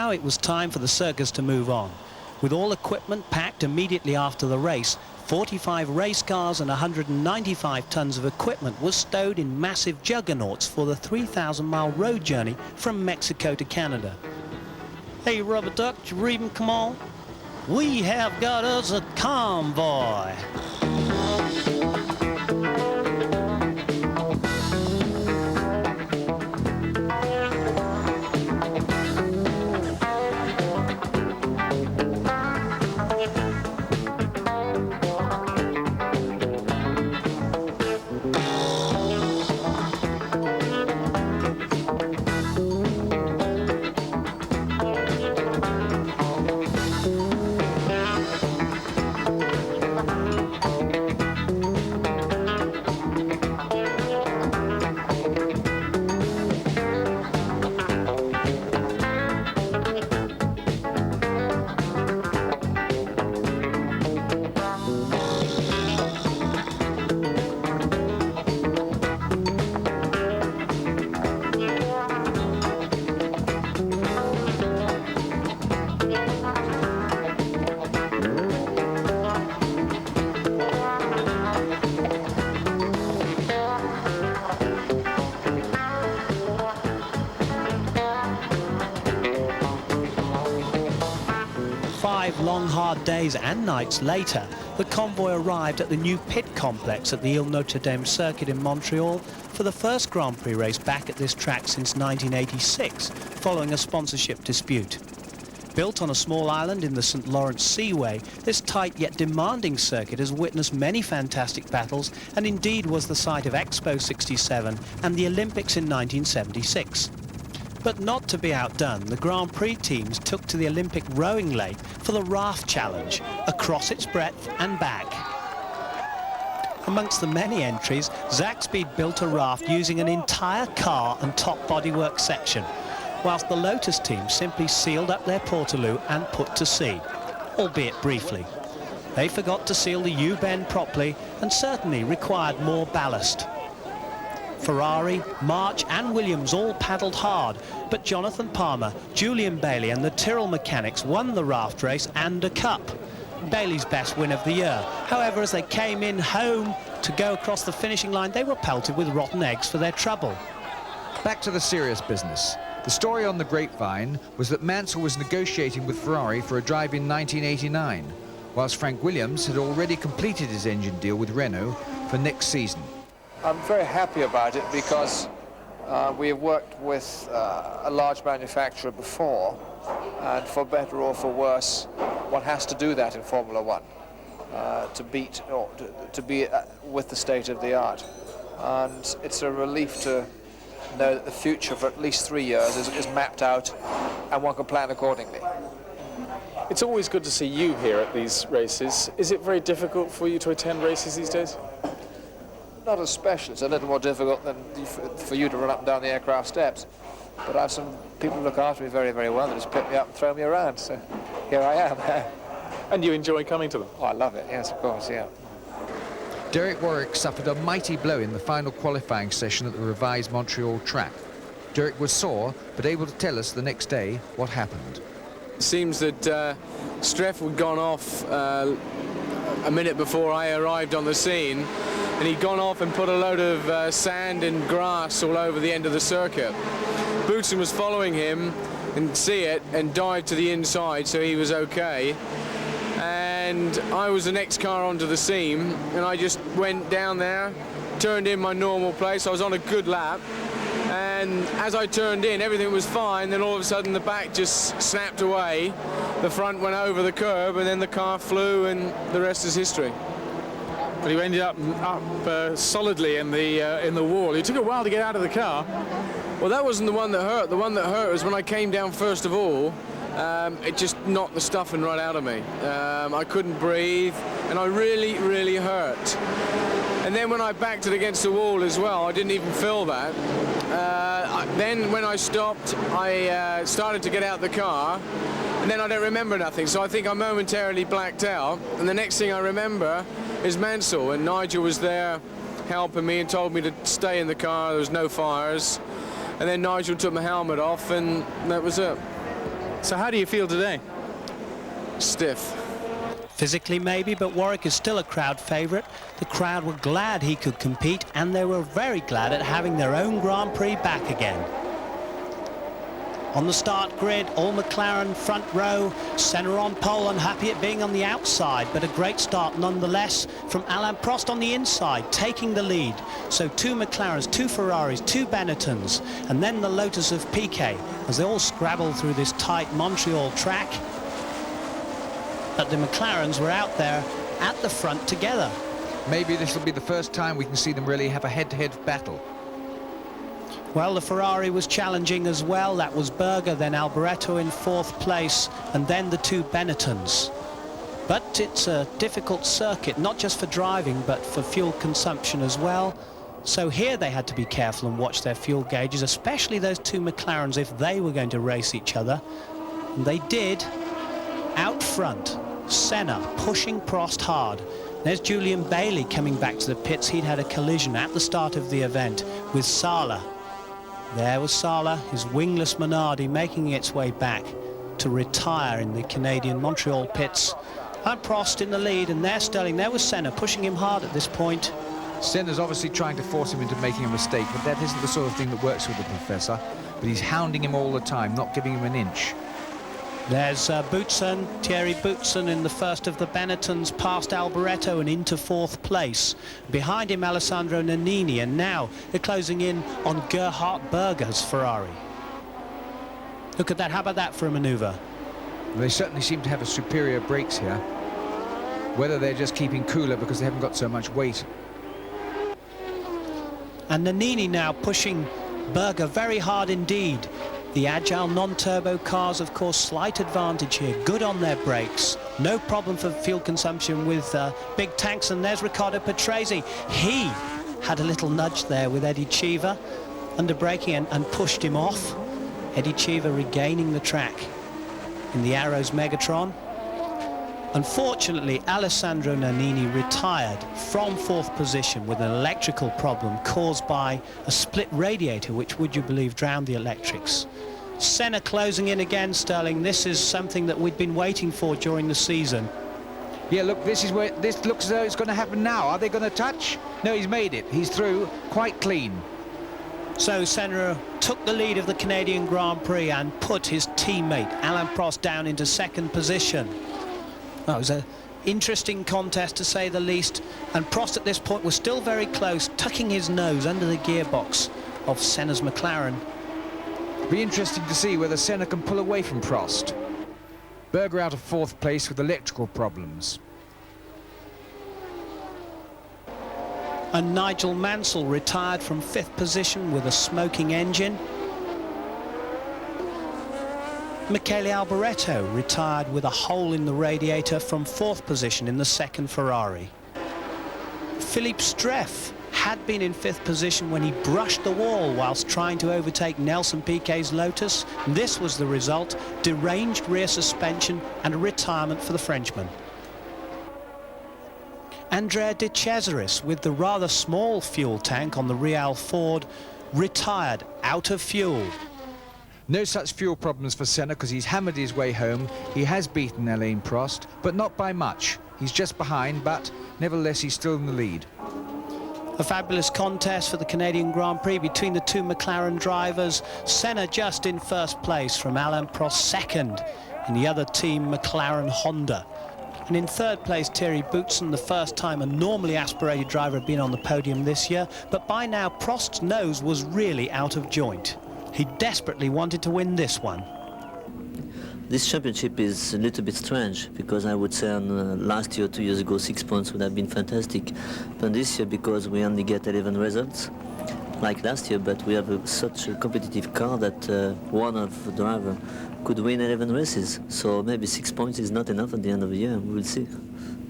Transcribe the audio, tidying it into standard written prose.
Now it was time for the circus to move on. With all equipment packed immediately after the race, 45 race cars and 195 tons of equipment was stowed in massive juggernauts for the 3,000-mile road journey from Mexico to Canada. Hey, Rubber Duck, you reading? Come on. We have got us a convoy. 5 long, hard days and nights later, the convoy arrived at the new pit complex at the Ile Notre Dame circuit in Montreal for the first Grand Prix race back at this track since 1986, following a sponsorship dispute. Built on a small island in the St. Lawrence Seaway, this tight yet demanding circuit has witnessed many fantastic battles and indeed was the site of Expo 67 and the Olympics in 1976. But not to be outdone, the Grand Prix teams took to the Olympic rowing lake for the raft challenge across its breadth and back. Amongst the many entries, Zaxby's built a raft using an entire car and top bodywork section, whilst the Lotus team simply sealed up their portaloo and put to sea, albeit briefly. They forgot to seal the U-bend properly and certainly required more ballast. Ferrari, March and Williams all paddled hard, but Jonathan Palmer, Julian Bailey and the Tyrrell mechanics won the raft race and a cup. Bailey's best win of the year. However, as they came in home to go across the finishing line, they were pelted with rotten eggs for their trouble. Back to the serious business. The story on the grapevine was that Mansell was negotiating with Ferrari for a drive in 1989, whilst Frank Williams had already completed his engine deal with Renault for next season. I'm very happy about it because we have worked with a large manufacturer before, and for better or for worse, one has to do that in Formula One to beat or to be with the state of the art. And it's a relief to know that the future for at least 3 years is mapped out and one can plan accordingly. It's always good to see you here at these races. Is it very difficult for you to attend races these days? Not especially. It's a little more difficult than for you to run up and down the aircraft steps. But I have some people who look after me very, very well. They just pick me up and throw me around. So here I am. And you enjoy coming to them? Oh, I love it. Yes, of course, yeah. Derek Warwick suffered a mighty blow in the final qualifying session at the revised Montreal track. Derek was sore, but able to tell us the next day what happened. It seems that Streff had gone off a minute before I arrived on the scene, and he'd gone off and put a load of sand and grass all over the end of the circuit. Boutsen was following him and see it and dived to the inside, so he was okay. And I was the next car onto the seam, and I just went down there, turned in my normal place. I was on a good lap, and as I turned in, everything was fine. Then all of a sudden the back just snapped away, the front went over the curb, and then the car flew, and the rest is history. But you ended up solidly in the wall. It took a while to get out of the car. Well, that wasn't the one that hurt. The one that hurt was when I came down first of all. It just knocked the stuffing right out of me. I couldn't breathe, and I really, really hurt. And then when I backed it against the wall as well, I didn't even feel that. Then when I stopped, I started to get out the car, and then I don't remember nothing. So I think I momentarily blacked out. And the next thing I remember is Mansell, and Nigel was there helping me and told me to stay in the car. There was no fires. And then Nigel took my helmet off, and that was it. So how do you feel today? Stiff. Physically maybe, but Warwick is still a crowd favourite. The crowd were glad he could compete, and they were very glad at having their own Grand Prix back again. On the start grid, all McLaren front row, Senna on pole, unhappy at being on the outside, but a great start nonetheless from Alain Prost on the inside, taking the lead. So 2 McLarens, 2 Ferraris, 2 Benettons, and then the Lotus of Piquet as they all scrabble through this tight Montreal track. But the McLarens were out there at the front together. Maybe this will be the first time we can see them really have a head-to-head battle. Well, the Ferrari was challenging as well. That was Berger, then Alboreto in 4th place, and then the 2 Benettons. But it's a difficult circuit, not just for driving, but for fuel consumption as well. So here they had to be careful and watch their fuel gauges, especially those 2 McLarens if they were going to race each other. And they did. Out front, Senna pushing Prost hard. There's Julian Bailey coming back to the pits. He'd had a collision at the start of the event with Sala. There was Sala, his wingless Minardi, making its way back to retire in the Canadian Montreal pits. And Prost in the lead, and there's Sterling. There was Senna pushing him hard at this point. Senna's obviously trying to force him into making a mistake, but that isn't the sort of thing that works with the Professor. But he's hounding him all the time, not giving him an inch. There's Boutsen, Thierry Boutsen in the first of the Benettons, past Alboreto and into 4th place. Behind him, Alessandro Nannini, and now they're closing in on Gerhard Berger's Ferrari. Look at that, how about that for a manoeuvre? They certainly seem to have a superior brakes here. Whether they're just keeping cooler because they haven't got so much weight. And Nannini now pushing Berger very hard indeed. The agile non-turbo cars, of course, slight advantage here. Good on their brakes. No problem for fuel consumption with big tanks. And there's Riccardo Patrese. He had a little nudge there with Eddie Cheever under braking and pushed him off. Eddie Cheever regaining the track in the Arrows Megatron. Unfortunately, Alessandro Nannini retired from 4th position with an electrical problem caused by a split radiator, which, would you believe, drowned the electrics. Senna closing in again, Sterling. This is something that we'd been waiting for during the season. Yeah, look, this is where this looks as though it's going to happen now. Are they going to touch? No, he's made it. He's through quite clean. So Senna took the lead of the Canadian Grand Prix and put his teammate Alain Prost down into 2nd position. Well, it was an interesting contest, to say the least, and Prost at this point was still very close, tucking his nose under the gearbox of Senna's McLaren. Be interesting to see whether Senna can pull away from Prost. Berger out of 4th place with electrical problems. And Nigel Mansell retired from 5th position with a smoking engine. Michele Alboreto retired with a hole in the radiator from 4th position in the 2nd Ferrari. Philippe Streff had been in 5th position when he brushed the wall whilst trying to overtake Nelson Piquet's Lotus. This was the result: deranged rear suspension and a retirement for the Frenchman. Andrea De Cesaris, with the rather small fuel tank on the Real Ford, retired out of fuel. No such fuel problems for Senna because he's hammered his way home. He has beaten Alain Prost, but not by much. He's just behind, but nevertheless he's still in the lead. A fabulous contest for the Canadian Grand Prix between the 2 McLaren drivers. Senna just in 1st place from Alain Prost 2nd in the other team, McLaren Honda. And in 3rd place, Thierry Boutsen, the first time a normally aspirated driver had been on the podium this year. But by now, Prost's nose was really out of joint. He desperately wanted to win this one. This championship is a little bit strange because I would say last year, 2 years ago, 6 points would have been fantastic. But this year, because we only get 11 results, like last year, but we have such a competitive car that one of the driver could win 11 races. So maybe 6 points is not enough at the end of the year. We will see.